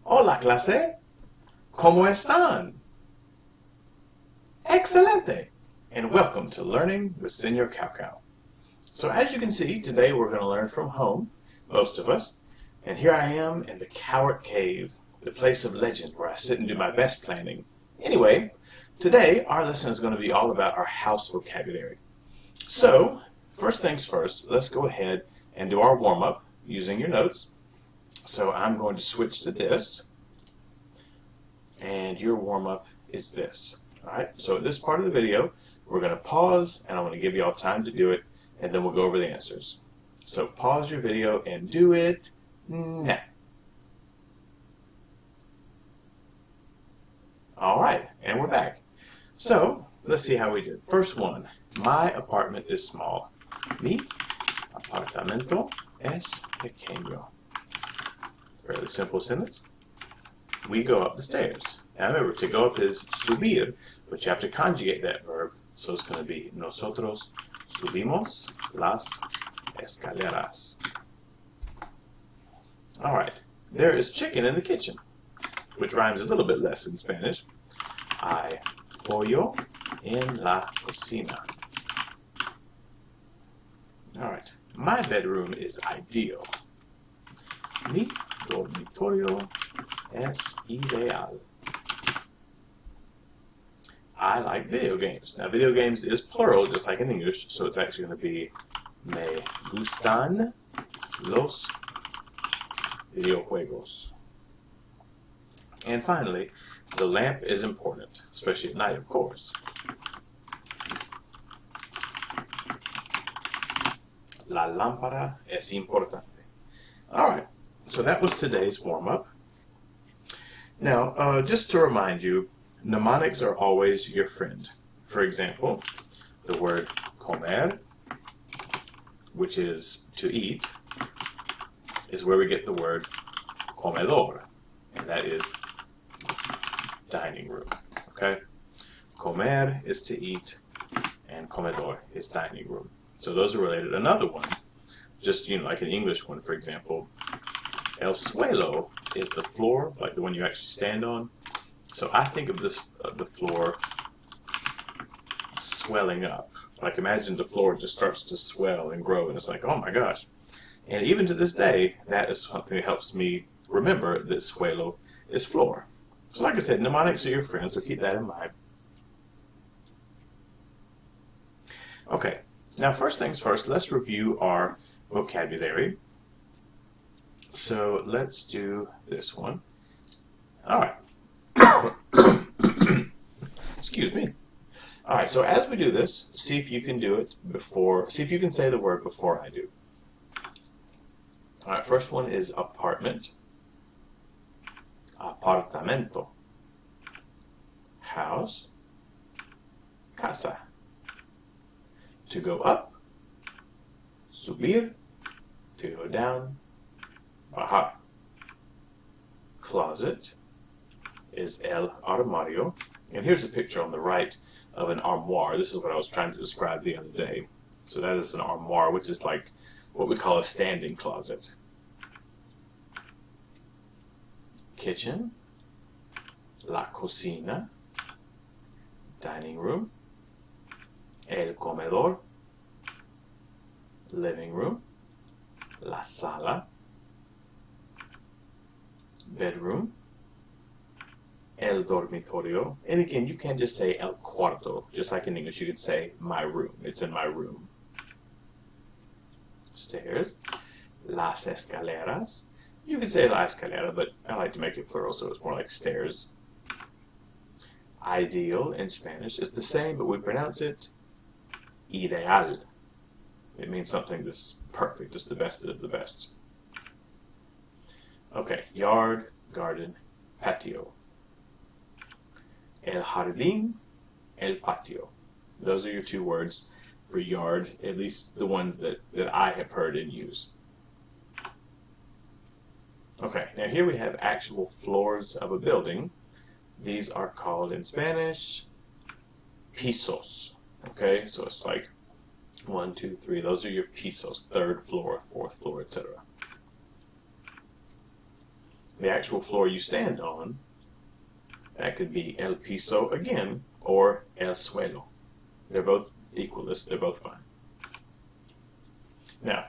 Hola, clase. ¿Cómo están? Excelente. And welcome to Learning with Senor Cow Cow. So as you can see, today we're going to learn from home, most of us. And here I am in the Coward Cave, the place of legend where I sit and do my best planning. Anyway, today our lesson is going to be all about our house vocabulary. So, first things first, let's go ahead and do our warm-up using your notes. So I'm going to switch to this, and your warm-up is this. Alright, so at this part of the video, we're going to pause, and I'm going to give you all time to do it, and then we'll go over the answers. So pause your video and do it now. Alright, and we're back. So, let's see how we did. First one, my apartment is small. Mi apartamento es pequeño. Fairly simple sentence. We go up the stairs. Now remember, to go up is subir, but you have to conjugate that verb. So it's going to be nosotros subimos las escaleras. Alright, there is chicken in the kitchen, which rhymes a little bit less in Spanish. Hay pollo en la cocina. Alright, my bedroom is ideal. Mi dormitorio es ideal. I like video games. Now, video games is plural, just like in English, so it's actually going to be me gustan los videojuegos. And finally, the lamp is important, especially at night, of course. La lámpara es importante. All right. So that was today's warm-up. Now, just to remind you, mnemonics are always your friend. For example, the word comer, which is to eat, is where we get the word comedor, and that is dining room. Okay? Comer is to eat, and comedor is dining room. So those are related. Another one, just like an English one, for example, el suelo is the floor, like the one you actually stand on. So I think of this, the floor swelling up. Like imagine the floor just starts to swell and grow, and it's like, oh my gosh. And even to this day, that is something that helps me remember that suelo is floor. So like I said, mnemonics are your friends, so keep that in mind. Okay, now first things first, let's review our vocabulary. So let's do this one. All right. Excuse me. All right, so as we do this, see if you can do it before, see if you can say the word before I do. All right, first one is apartment. Apartamento. House. Casa. To go up. Subir. To go down. Baja. Closet is el armario. And here's a picture on the right of an armoire. This is what I was trying to describe the other day. So that is an armoire, which is like what we call a standing closet. Kitchen. La cocina. Dining room. El comedor. Living room. La sala. Bedroom, el dormitorio, and again you can just say el cuarto, just like in English you could say my room, it's in my room. Stairs, las escaleras, you could say la escalera, but I like to make it plural so it's more like stairs. Ideal in Spanish is the same, but we pronounce it ideal. It means something that's perfect, just the best of the best. Okay, yard, garden, patio. El jardín, el patio. Those are your two words for yard, at least the ones that I have heard and use. Okay, now here we have actual floors of a building. These are called in Spanish pisos. Okay, so it's like 1, 2, 3. Those are your pisos, third floor, fourth floor, etc. the actual floor you stand on, that could be el piso again, or el suelo. They're both equalist, they're both fine. Now,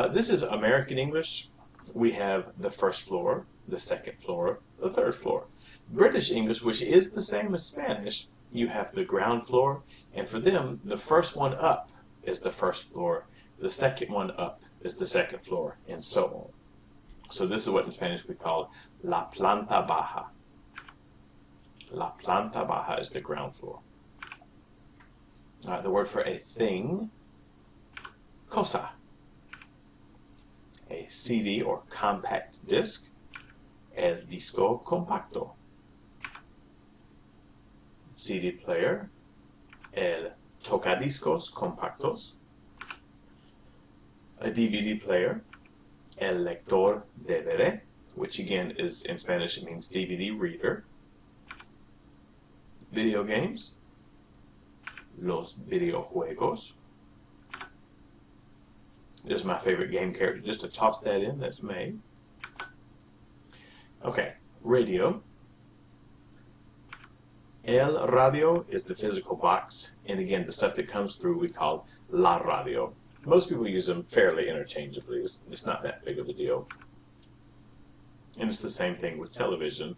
this is American English. We have the first floor, the second floor, the third floor. British English, which is the same as Spanish, you have the ground floor, and for them, the first one up is the first floor, the second one up is the second floor, and so on. So this is what in Spanish we call la planta baja. La planta baja is the ground floor. The word for a thing, cosa. A CD or compact disc, el disco compacto. CD player, el tocadiscos compactos. A DVD player, el lector DVD, which again is in Spanish, it means DVD reader. Video games, los videojuegos. This is my favorite game character, just to toss that in, that's May. Okay, radio. El radio is the physical box, and again, the stuff that comes through we call la radio. Most people use them fairly interchangeably. It's not that big of a deal. And it's the same thing with television.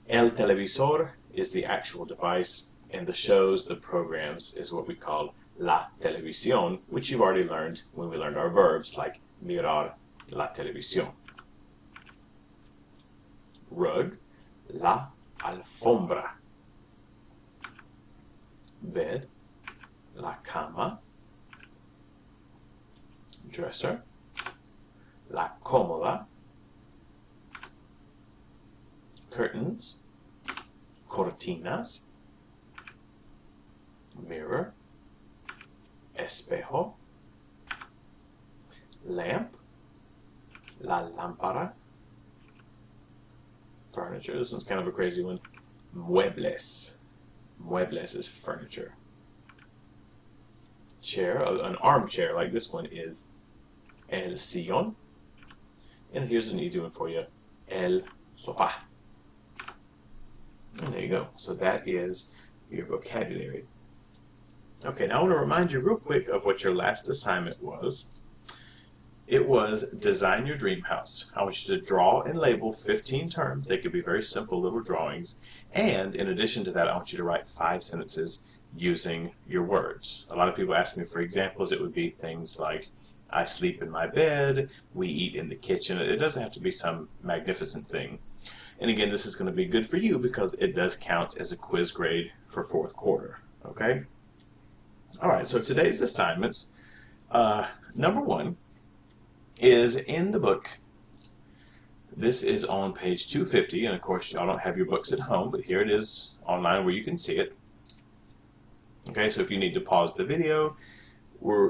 El televisor is the actual device, and the shows, the programs, is what we call la televisión, which you've already learned when we learned our verbs, like mirar la televisión. Rug, la alfombra. Bed, la cama. Dresser, la cómoda. Curtains, cortinas. Mirror, espejo. Lamp, la lámpara. Furniture, this one's kind of a crazy one. Muebles. Muebles is furniture. Chair, an armchair like this one is el sillón. And here's an easy one for you, el sofá. And there you go. So that is your vocabulary. Okay, now I want to remind you real quick of what your last assignment was. It was design your dream house. I want you to draw and label 15 terms. They could be very simple little drawings. And in addition to that, I want you to write 5 sentences using your words. A lot of people ask me for examples. It would be things like, I sleep in my bed, we eat in the kitchen. It doesn't have to be some magnificent thing. And again, this is going to be good for you because it does count as a quiz grade for 4th quarter. Okay? Alright, so today's assignments, number 1 is in the book. This is on page 250, and of course y'all don't have your books at home, but here it is online where you can see it. Okay, so if you need to pause the video,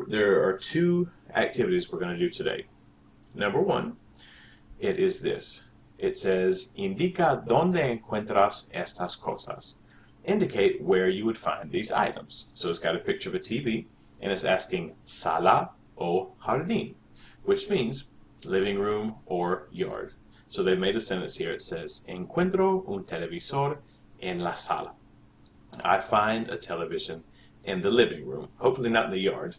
there are 2 activities we're going to do today. Number 1, it is this. It says, indica donde encuentras estas cosas. Indicate where you would find these items. So it's got a picture of a TV, and it's asking sala o jardín, which means living room or yard. So they made a sentence here. It says, encuentro un televisor en la sala. I find a television in the living room, hopefully not in the yard.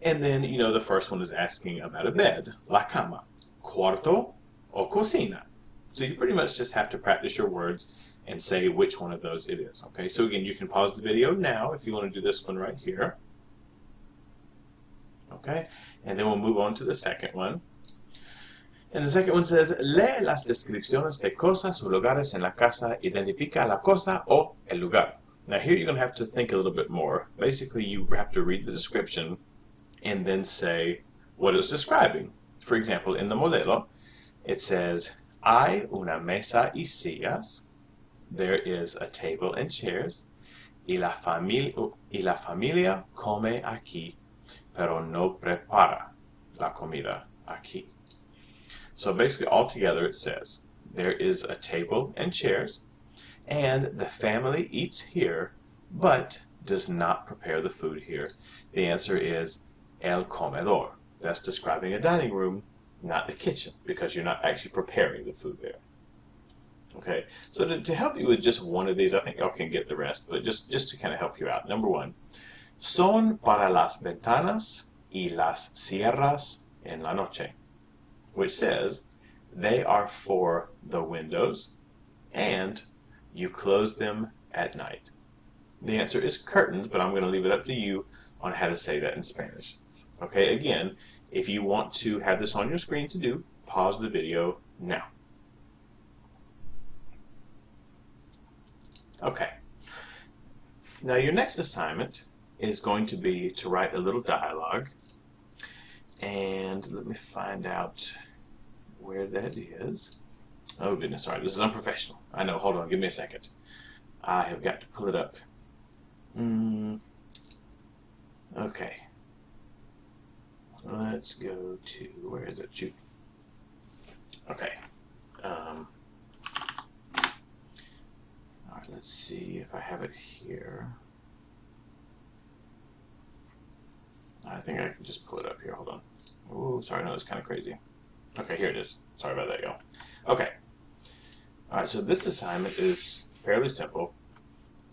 And then, you know, the first one is asking about a bed, la cama, cuarto o cocina. So you pretty much just have to practice your words and say which one of those it is. Okay, so again, you can pause the video now if you want to do this one right here. Okay, and then we'll move on to the second one. And the second one says, lee las descripciones de cosas o lugares en la casa, identifica la cosa o el lugar. Now here you're going to have to think a little bit more. Basically, you have to read the description and then say what it's describing. For example, in the modelo, it says, hay una mesa y sillas. There is a table and chairs. Y la familia come aquí, pero no prepara la comida aquí. So basically, altogether, it says, there is a table and chairs, and the family eats here, but does not prepare the food here. The answer is el comedor. That's describing a dining room not the kitchen, because you're not actually preparing the food there. Okay, so to help you with just one of these, I think y'all can get the rest, but just to kind of help you out. Number one, son para las ventanas y las cierras en la noche, which says they are for the windows and you close them at night. The answer is curtains, but I'm going to leave it up to you on how to say that in Spanish. Okay, again, if you want to have this on your screen to do, pause the video now. Okay, now your next assignment is going to be to write a little dialogue, and let me find out where that is. Oh goodness, sorry, this is unprofessional. I know, hold on, give me a second. I have got to pull it up. Okay, let's go to, where is it? Shoot. Okay. Alright, let's see if I have it here. I think I can just pull it up here. Hold on. Oh, sorry, no, it's kind of crazy. Okay, here it is. Sorry about that, y'all. Okay. Alright, so this assignment is fairly simple.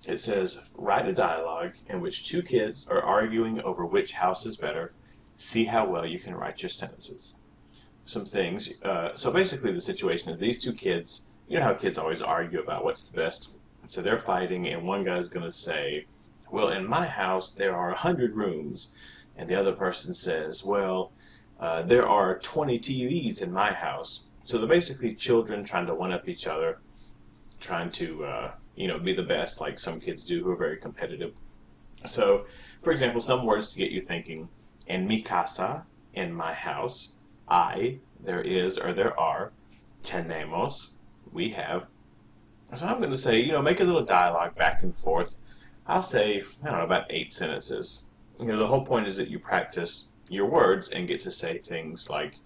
It says, write a dialogue in which two kids are arguing over which house is better. See how well you can write your sentences. Some things. So basically the situation is these two kids, you know how kids always argue about what's the best. So they're fighting, and one guy's going to say, well, in my house there are 100 rooms. And the other person says, well, there are 20 TVs in my house. So they're basically children trying to one-up each other, trying to, be the best, like some kids do who are very competitive. So, for example, some words to get you thinking. En mi casa, in my house. There is or there are. Tenemos, we have. So I'm going to say, make a little dialogue back and forth. I'll say, about 8 sentences. The whole point is that you practice your words and get to say things like,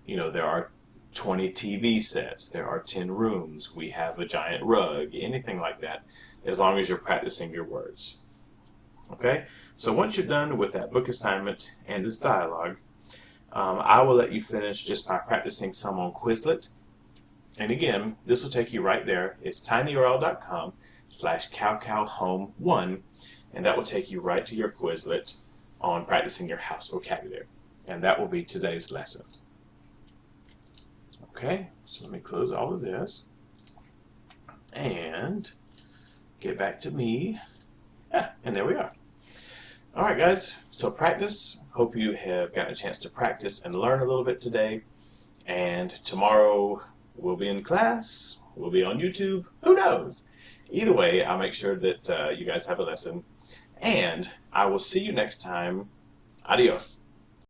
there are 20 TV sets, there are 10 rooms, we have a giant rug, anything like that, as long as you're practicing your words. Okay? So once you're done with that book assignment and this dialogue, I will let you finish just by practicing some on Quizlet. And again, this will take you right there. It's tinyurl.com/cowcowhome1, and that will take you right to your Quizlet on practicing your house vocabulary. And that will be today's lesson. Okay, so let me close all of this and get back to me. And there we are. All right, guys, so practice. Hope you have gotten a chance to practice and learn a little bit today. And tomorrow we'll be in class, we'll be on YouTube, who knows? Either way, I'll make sure that you guys have a lesson. And I will see you next time. Adios.